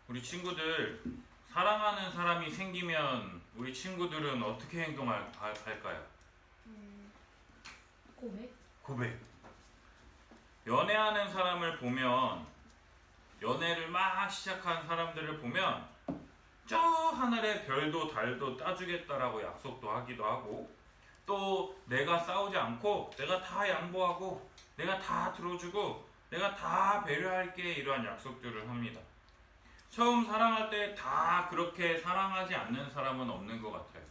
우리 친구들 사랑하는 사람이 생기면 우리 친구들은 어떻게 할까요? 고백? 고백. 연애하는 사람을 보면, 연애를 막 시작한 사람들을 보면 저 하늘에 별도 달도 따주겠다라고 약속도 하기도 하고, 또 내가 싸우지 않고 내가 다 양보하고 내가 다 들어주고 내가 다 배려할게, 이러한 약속들을 합니다. 처음 사랑할 때 다 그렇게 사랑하지 않는 사람은 없는 것 같아요.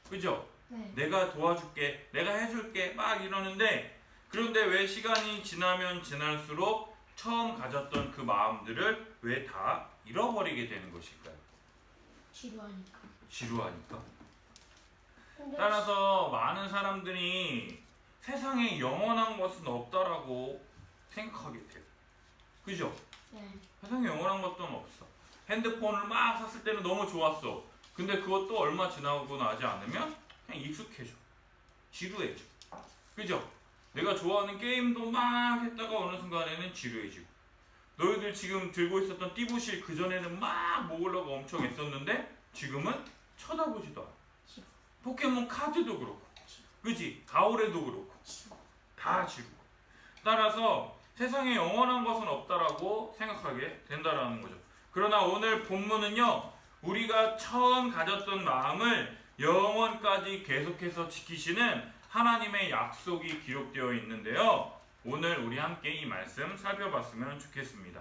그죠? 네. 내가 도와줄게, 내가 해줄게 막 이러는데, 그런데 왜 시간이 지나면 지날수록 처음 가졌던 그 마음들을 왜 다 잃어버리게 되는 것일까요? 지루하니까. 지루하니까. 근데 따라서 많은 사람들이 세상에 영원한 것은 없다라고 생각하게 돼요. 그죠? 네. 세상에 영원한 것도 없어. 핸드폰을 막 샀을 때는 너무 좋았어. 근데 그것도 얼마 지나고 나지 않으면 그냥 익숙해져. 지루해져. 그죠? 내가 좋아하는 게임도 막 했다가 어느 순간에는 지루해지고, 너희들 지금 들고 있었던 띠부실 그전에는 막 먹으려고 엄청 애썼는데 지금은 쳐다보지도 않아. 지루. 포켓몬 카드도 그렇고, 그지? 가오레도 그렇고, 지루. 다 지루고. 따라서 세상에 영원한 것은 없다라고 생각하게 된다라는 거죠. 그러나 오늘 본문은요, 우리가 처음 가졌던 마음을 영원까지 계속해서 지키시는 하나님의 약속이 기록되어 있는데요. 오늘 우리 함께 이 말씀 살펴봤으면 좋겠습니다.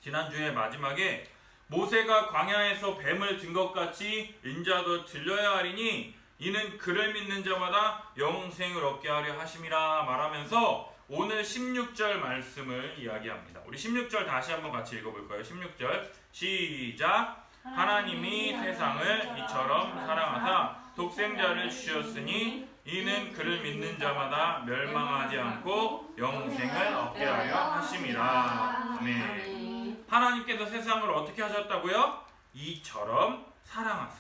지난주에 마지막에 모세가 광야에서 뱀을 든 것 같이 인자도 들려야 하리니 이는 그를 믿는 자마다 영생을 얻게 하려 하심이라 말하면서 오늘 16절 말씀을 이야기합니다. 우리 16절 다시 한번 같이 읽어볼까요? 16절 시작. 하나님이 세상을 이처럼 사랑하사 독생자를 주셨으니 이는 그를 믿는 자마다 멸망하지 않고 영생을 얻게 하려 하심이라. 아멘. 하나님께서 세상을 어떻게 하셨다고요? 이처럼 사랑하사.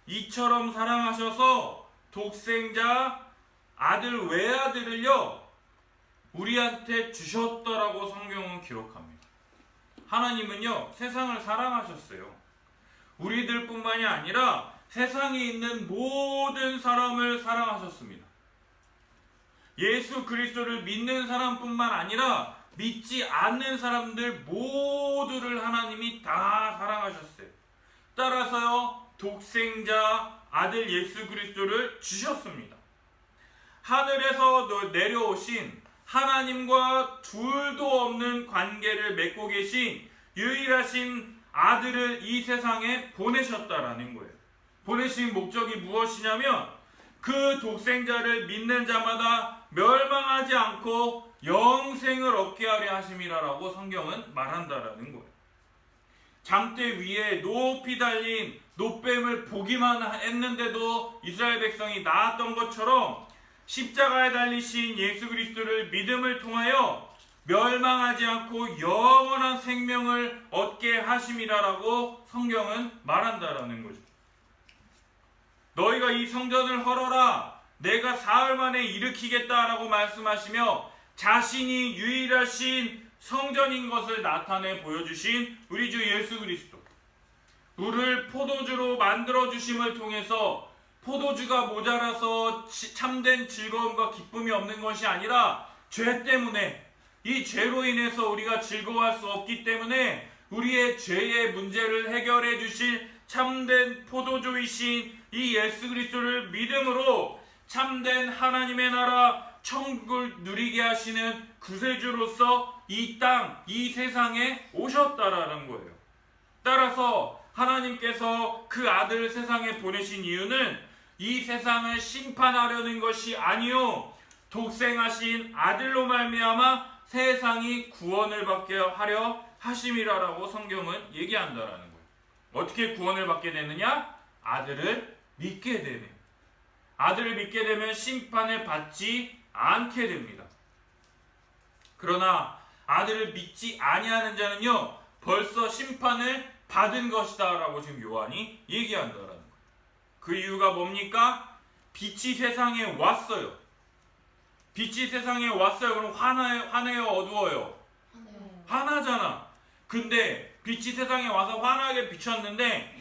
이처럼 사랑하셔서 독생자 아들 외아들을요 우리한테 주셨다라고 성경은 기록합니다. 하나님은요 세상을 사랑하셨어요. 우리들뿐만이 아니라 세상에 있는 모든 사람을 사랑하셨습니다. 예수 그리스도를 믿는 사람뿐만 아니라 믿지 않는 사람들 모두를 하나님이 다 사랑하셨어요. 따라서요 독생자 아들 예수 그리스도를 주셨습니다. 하늘에서 내려오신 하나님과 둘도 없는 관계를 맺고 계신 유일하신 아들을 이 세상에 보내셨다라는 거예요. 보내신 목적이 무엇이냐면 그 독생자를 믿는 자마다 멸망하지 않고 영생을 얻게 하려 하심이라고 성경은 말한다라는 거예요. 장대 위에 높이 달린 놋뱀을 보기만 했는데도 이스라엘 백성이 나았던 것처럼 십자가에 달리신 예수 그리스도를 믿음을 통하여 멸망하지 않고 영원한 생명을 얻게 하심이라고 성경은 말한다라는 거죠. 너희가 이 성전을 헐어라, 내가 사흘 만에 일으키겠다라고 말씀하시며 자신이 유일하신 성전인 것을 나타내 보여주신 우리 주 예수 그리스도, 우리를 포도주로 만들어 주심을 통해서 포도주가 모자라서 참된 즐거움과 기쁨이 없는 것이 아니라 죄 때문에, 이 죄로 인해서 우리가 즐거워할 수 없기 때문에 우리의 죄의 문제를 해결해 주실 참된 포도주이신 이 예수 그리스도를 믿음으로 참된 하나님의 나라 천국을 누리게 하시는 구세주로서 이 땅, 이 세상에 오셨다라는 거예요. 따라서 하나님께서 그 아들을 세상에 보내신 이유는 이 세상을 심판하려는 것이 아니요 독생하신 아들로 말미암아 세상이 구원을 받게 하려 하심이라라고 성경은 얘기한다라는 거예요. 어떻게 구원을 받게 되느냐? 아들을 믿게 되네요. 아들을 믿게 되면 심판을 받지 않게 됩니다. 그러나 아들을 믿지 아니하는 자는요 벌써 심판을 받은 것이다 라고 지금 요한이 얘기한다라는 거예요. 그 이유가 뭡니까? 빛이 세상에 왔어요. 빛이 세상에 왔어요. 그럼 화나요? 어두워요? 하네요. 화나잖아. 근데 빛이 세상에 와서 환하게 비쳤는데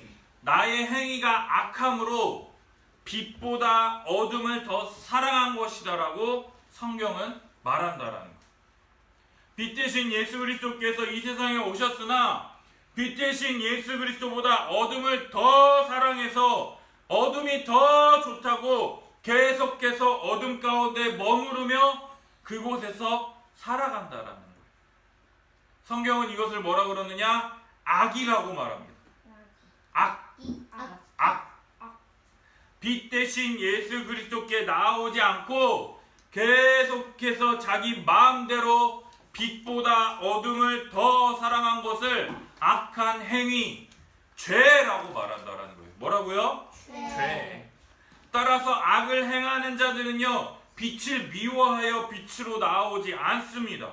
나의 행위가 악함으로 빛보다 어둠을 더 사랑한 것이다라고 성경은 말한다라는 거예요. 빛 대신 예수 그리스도께서 이 세상에 오셨으나 빛 대신 예수 그리스도보다 어둠을 더 사랑해서 어둠이 더 좋다고 계속해서 어둠 가운데 머무르며 그곳에서 살아간다라는 거예요. 성경은 이것을 뭐라 그러느냐? 악이라고 말합니다. 악. 빛 대신 예수 그리스도께 나오지 않고 계속해서 자기 마음대로 빛보다 어둠을 더 사랑한 것을 악한 행위, 죄라고 말한다라는 거예요. 뭐라고요? 죄. 따라서 악을 행하는 자들은요, 빛을 미워하여 빛으로 나오지 않습니다.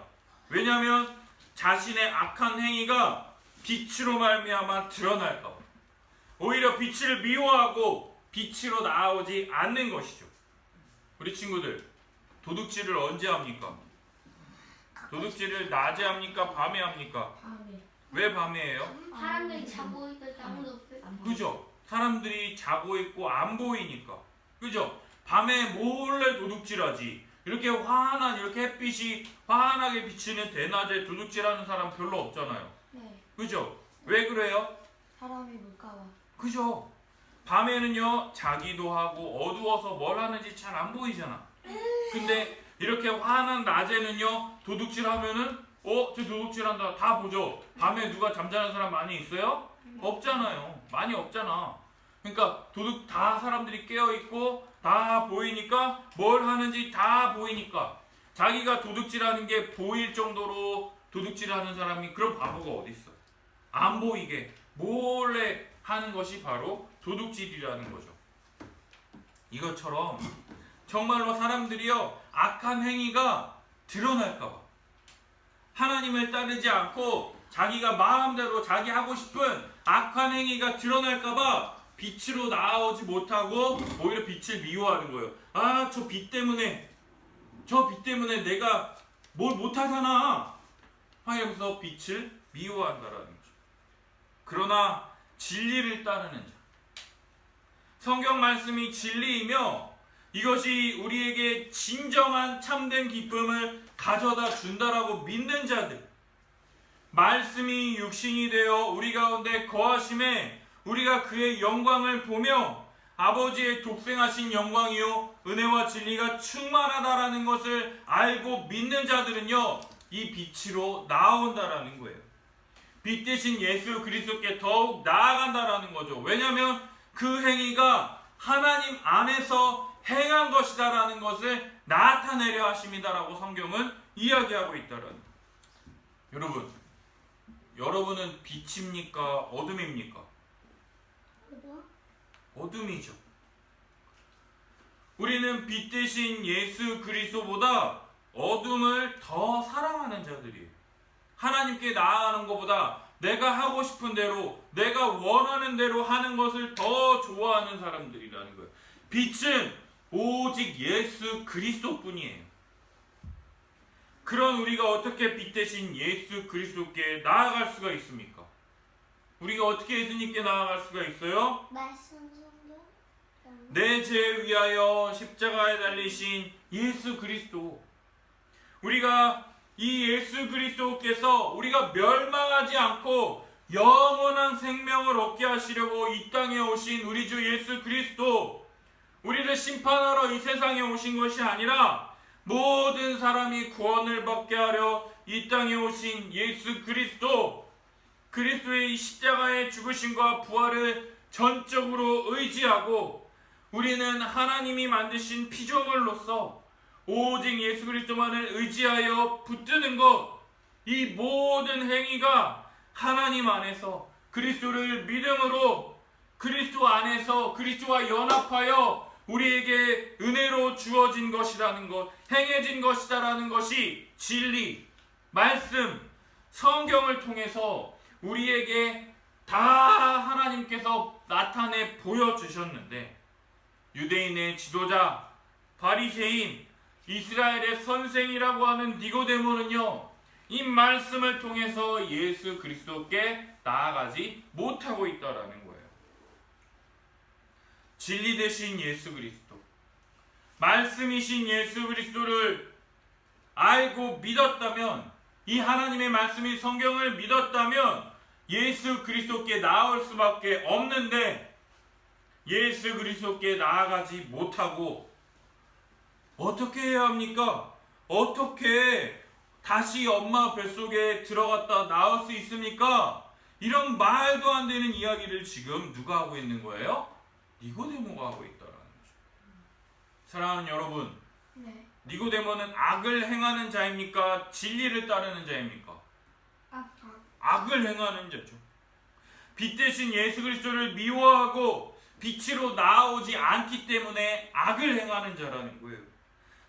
왜냐하면 자신의 악한 행위가 빛으로 말미암아 드러날까 봐. 오히려 빛을 미워하고 빛으로 나오지 않는 것이죠. 우리 친구들, 도둑질을 언제 합니까? 도둑질을 낮에 합니까? 밤에 합니까? 밤에. 왜 밤에 해요? 사람들이 자고 있을 때 아무도 없을 때. 그죠? 사람들이 자고 있고 안 보이니까. 그죠? 밤에 몰래 도둑질하지. 이렇게 환한, 이렇게 햇빛이 환하게 비치는 대낮에 도둑질하는 사람 별로 없잖아요. 네. 그죠? 왜 그래요? 사람이 볼까봐. 그죠? 밤에는요, 자기도 하고 어두워서 뭘 하는지 잘 안 보이잖아. 근데 이렇게 환한 낮에는요, 도둑질 하면은 저 도둑질한다 다 보죠. 밤에 누가 잠자는 사람 많이 있어요? 없잖아요. 많이 없잖아. 그러니까 도둑 다 사람들이 깨어 있고 다 보이니까 뭘 하는지 다 보이니까 자기가 도둑질하는 게 보일 정도로 도둑질하는 사람이 그런 바보가 어디 있어? 안 보이게 몰래 하는 것이 바로 도둑질이라는 거죠. 이것처럼 정말로 사람들이요, 악한 행위가 드러날까봐 하나님을 따르지 않고 자기가 마음대로 자기 하고 싶은 악한 행위가 드러날까봐 빛으로 나오지 못하고 오히려 빛을 미워하는 거예요. 아, 저 빛 때문에 내가 뭘 못하잖아 하면서 빛을 미워한다라는 거죠. 그러나 진리를 따르는 자, 성경 말씀이 진리이며 이것이 우리에게 진정한 참된 기쁨을 가져다 준다라고 믿는 자들, 말씀이 육신이 되어 우리 가운데 거하심에 우리가 그의 영광을 보며 아버지의 독생하신 영광이요 은혜와 진리가 충만하다라는 것을 알고 믿는 자들은요, 이 빛으로 나온다라는 거예요. 빛 대신 예수 그리스도께 더욱 나아간다라는 거죠. 왜냐하면 그 행위가 하나님 안에서 행한 것이다라는 것을 나타내려 하심이다라고 성경은 이야기하고 있다라는. 여러분은 빛입니까? 어둠입니까? 어둠이죠. 우리는 빛 대신 예수 그리스도보다 어둠을 더 사랑하는 자들이에요. 하나님께 나아가는 것보다 내가 하고 싶은 대로, 내가 원하는 대로 하는 것을 더 좋아하는 사람들이라는 거예요. 빛은 오직 예수 그리스도뿐이에요. 그런 우리가 어떻게 빛 대신 예수 그리스도께 나아갈 수가 있습니까? 우리가 어떻게 예수님께 나아갈 수가 있어요? 말씀 성경. 내 죄 위하여 십자가에 달리신 예수 그리스도. 우리가 이 예수 그리스도께서 우리가 멸망하지 않고 영원한 생명을 얻게 하시려고 이 땅에 오신 우리 주 예수 그리스도, 우리를 심판하러 이 세상에 오신 것이 아니라 모든 사람이 구원을 받게 하려 이 땅에 오신 예수 그리스도, 그리스도의 이 십자가의 죽으심과 부활을 전적으로 의지하고 우리는 하나님이 만드신 피조물로서 오직 예수 그리스도만을 의지하여 붙드는 것, 이 모든 행위가 하나님 안에서 그리스도를 믿음으로 그리스도 안에서 그리스도와 연합하여 우리에게 은혜로 주어진 것이라는 것, 행해진 것이다라는 것이 진리, 말씀, 성경을 통해서 우리에게 다 하나님께서 나타내 보여주셨는데, 유대인의 지도자, 바리새인, 이스라엘의 선생이라고 하는 니고데모는요, 이 말씀을 통해서 예수 그리스도께 나아가지 못하고 있다라는 거예요. 진리 되신 예수 그리스도, 말씀이신 예수 그리스도를 알고 믿었다면, 이 하나님의 말씀인 성경을 믿었다면 예수 그리스도께 나아올 수밖에 없는데, 예수 그리스도께 나아가지 못하고 어떻게 해야 합니까? 어떻게 다시 엄마 뱃속에 들어갔다 나올 수 있습니까? 이런 말도 안 되는 이야기를 지금 누가 하고 있는 거예요? 니고데모가 하고 있다라는 거죠. 사랑하는 여러분, 네. 니고데모는 악을 행하는 자입니까? 진리를 따르는 자입니까? 악을 행하는 자죠. 빛 대신 예수 그리스도를 미워하고 빛으로 나아오지 않기 때문에 악을 행하는 자라는 거예요.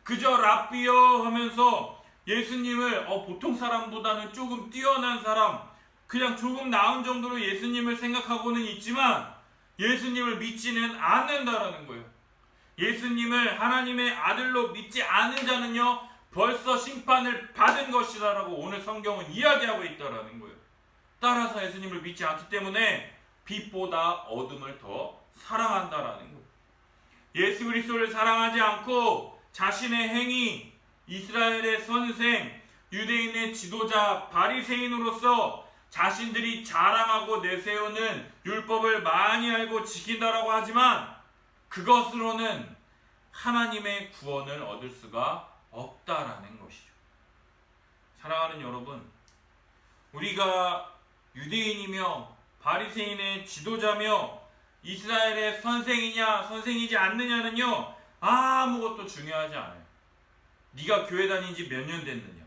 그저 랍비여 하면서 예수님을 보통 사람보다는 조금 뛰어난 사람, 그냥 조금 나은 정도로 예수님을 생각하고는 있지만 예수님을 믿지는 않는다라는 거예요. 예수님을 하나님의 아들로 믿지 않은 자는요, 벌써 심판을 받은 것이다라고 오늘 성경은 이야기하고 있다라는 거예요. 따라서 예수님을 믿지 않기 때문에 빛보다 어둠을 더 사랑한다라는 거예요. 예수 그리스도를 사랑하지 않고 자신의 행위, 이스라엘의 선생, 유대인의 지도자, 바리새인으로서 자신들이 자랑하고 내세우는 율법을 많이 알고 지킨다라고 하지만 그것으로는 하나님의 구원을 얻을 수가 없다라는 것이죠. 사랑하는 여러분, 우리가 유대인이며 바리새인의 지도자며 이스라엘의 선생이냐 선생이지 않느냐는요, 아무것도 중요하지 않아요. 네가 교회 다닌 지 몇 년 됐느냐,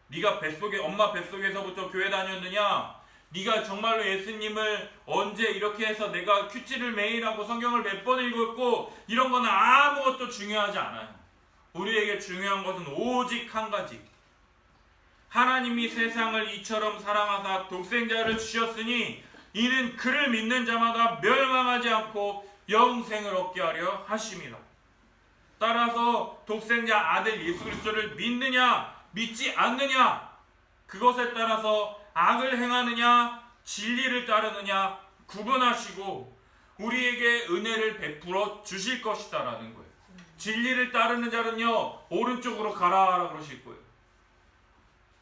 네가 엄마 뱃속에서부터 교회 다녔느냐, 네가 정말로 예수님을 언제 이렇게 해서 내가 큐티를 매일 하고 성경을 몇 번 읽었고, 이런 거는 아무것도 중요하지 않아요. 우리에게 중요한 것은 오직 한 가지, 하나님이 세상을 이처럼 사랑하사 독생자를 주셨으니 이는 그를 믿는 자마다 멸망하지 않고 영생을 얻게 하려 하심이라. 따라서 독생자 아들 예수 그리스도를 믿느냐 믿지 않느냐, 그것에 따라서 악을 행하느냐 진리를 따르느냐 구분하시고 우리에게 은혜를 베풀어 주실 것이다라는 거예요. 진리를 따르는 자는요, 오른쪽으로 가라 그러실 거예요.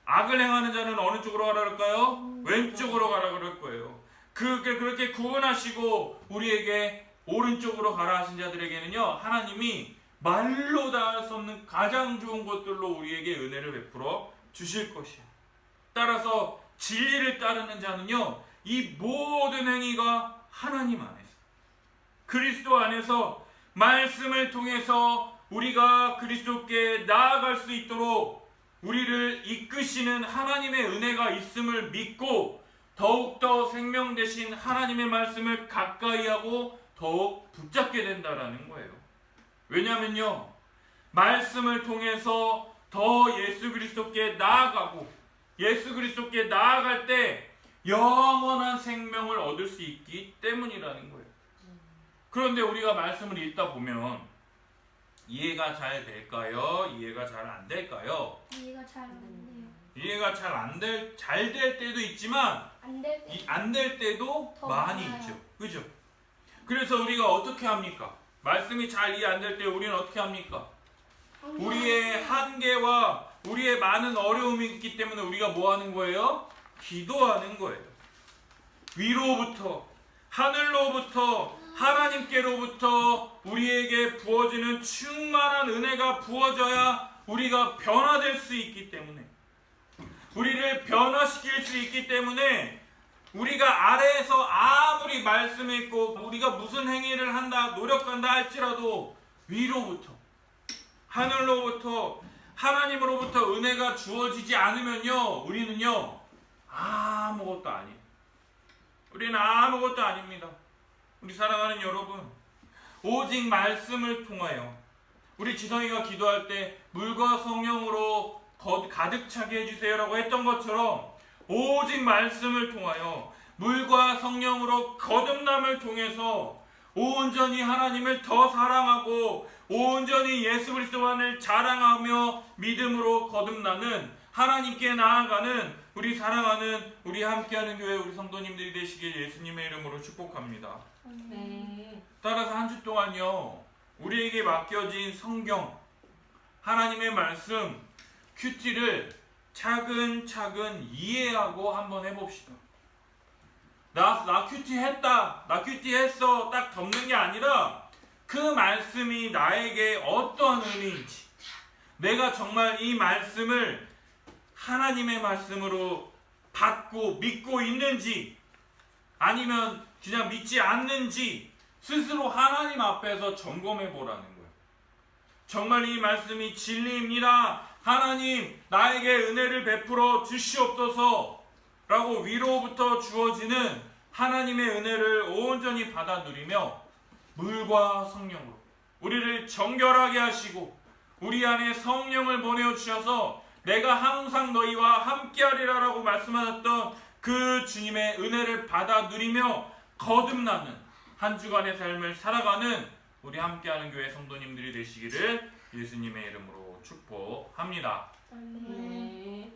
악을 행하는 자는 어느 쪽으로 가라 그럴까요? 왼쪽으로 가라 그럴 거예요. 그렇게 구분하시고 우리에게 오른쪽으로 가라 하신 자들에게는요, 하나님이 말로 다 할 수 없는 가장 좋은 것들로 우리에게 은혜를 베풀어 주실 것이에요. 따라서 진리를 따르는 자는요, 이 모든 행위가 하나님 안에서, 그리스도 안에서 말씀을 통해서 우리가 그리스도께 나아갈 수 있도록 우리를 이끄시는 하나님의 은혜가 있음을 믿고 더욱더 생명 되신 하나님의 말씀을 가까이 하고 더욱 붙잡게 된다라는 거예요. 왜냐면요, 말씀을 통해서 더 예수 그리스도께 나아가고 예수 그리스도께 나아갈 때 영원한 생명을 얻을 수 있기 때문이라는 거예요. 그런데 우리가 말씀을 읽다 보면 이해가 잘 될까요? 이해가 잘 안 될까요? 이해가 잘 안 돼요. 이해가 잘 될 때도 있지만 안 될 때. 안 될 때도 더 많이 많아요. 있죠. 그죠? 그래서 우리가 어떻게 합니까? 말씀이 잘 이해 안 될 때 우리는 어떻게 합니까? 우리의 한계와 우리의 많은 어려움이 있기 때문에 우리가 뭐 하는 거예요? 기도하는 거예요. 위로부터, 하늘로부터, 하나님께로부터 우리에게 부어지는 충만한 은혜가 부어져야 우리가 변화될 수 있기 때문에, 우리를 변화시킬 수 있기 때문에, 우리가 아래에서 아무리 말씀을 읽고 우리가 무슨 행위를 한다, 노력한다 할지라도 위로부터, 하늘로부터, 하나님으로부터 은혜가 주어지지 않으면요, 우리는요 아무것도 아니에요. 우리는 아무것도 아닙니다. 우리 사랑하는 여러분, 오직 말씀을 통하여 우리 지성이가 기도할 때 물과 성령으로 가득 차게 해주세요라고 했던 것처럼 오직 말씀을 통하여 물과 성령으로 거듭남을 통해서 온전히 하나님을 더 사랑하고 온전히 예수 그리스도만을 자랑하며 믿음으로 거듭나는 하나님께 나아가는 우리 사랑하는 우리 함께하는 교회 우리 성도님들이 되시길 예수님의 이름으로 축복합니다. 네. 따라서 한 주 동안요, 우리에게 맡겨진 성경, 하나님의 말씀, 큐티를 차근차근 이해하고 한번 해봅시다. 나 큐티 했다, 나 큐티 했어, 딱 덮는 게 아니라 그 말씀이 나에게 어떠한 의미인지, 내가 정말 이 말씀을 하나님의 말씀으로 받고 믿고 있는지, 아니면 그냥 믿지 않는지 스스로 하나님 앞에서 점검해 보라는 거예요. 정말 이 말씀이 진리입니다. 하나님, 나에게 은혜를 베풀어 주시옵소서 라고 위로부터 주어지는 하나님의 은혜를 온전히 받아 누리며 물과 성령으로 우리를 정결하게 하시고 우리 안에 성령을 보내주셔서 내가 항상 너희와 함께하리라 라고 말씀하셨던 그 주님의 은혜를 받아 누리며 거듭나는 한 주간의 삶을 살아가는 우리 함께하는 교회 성도님들이 되시기를 예수님의 이름으로 축복합니다. 네. 네.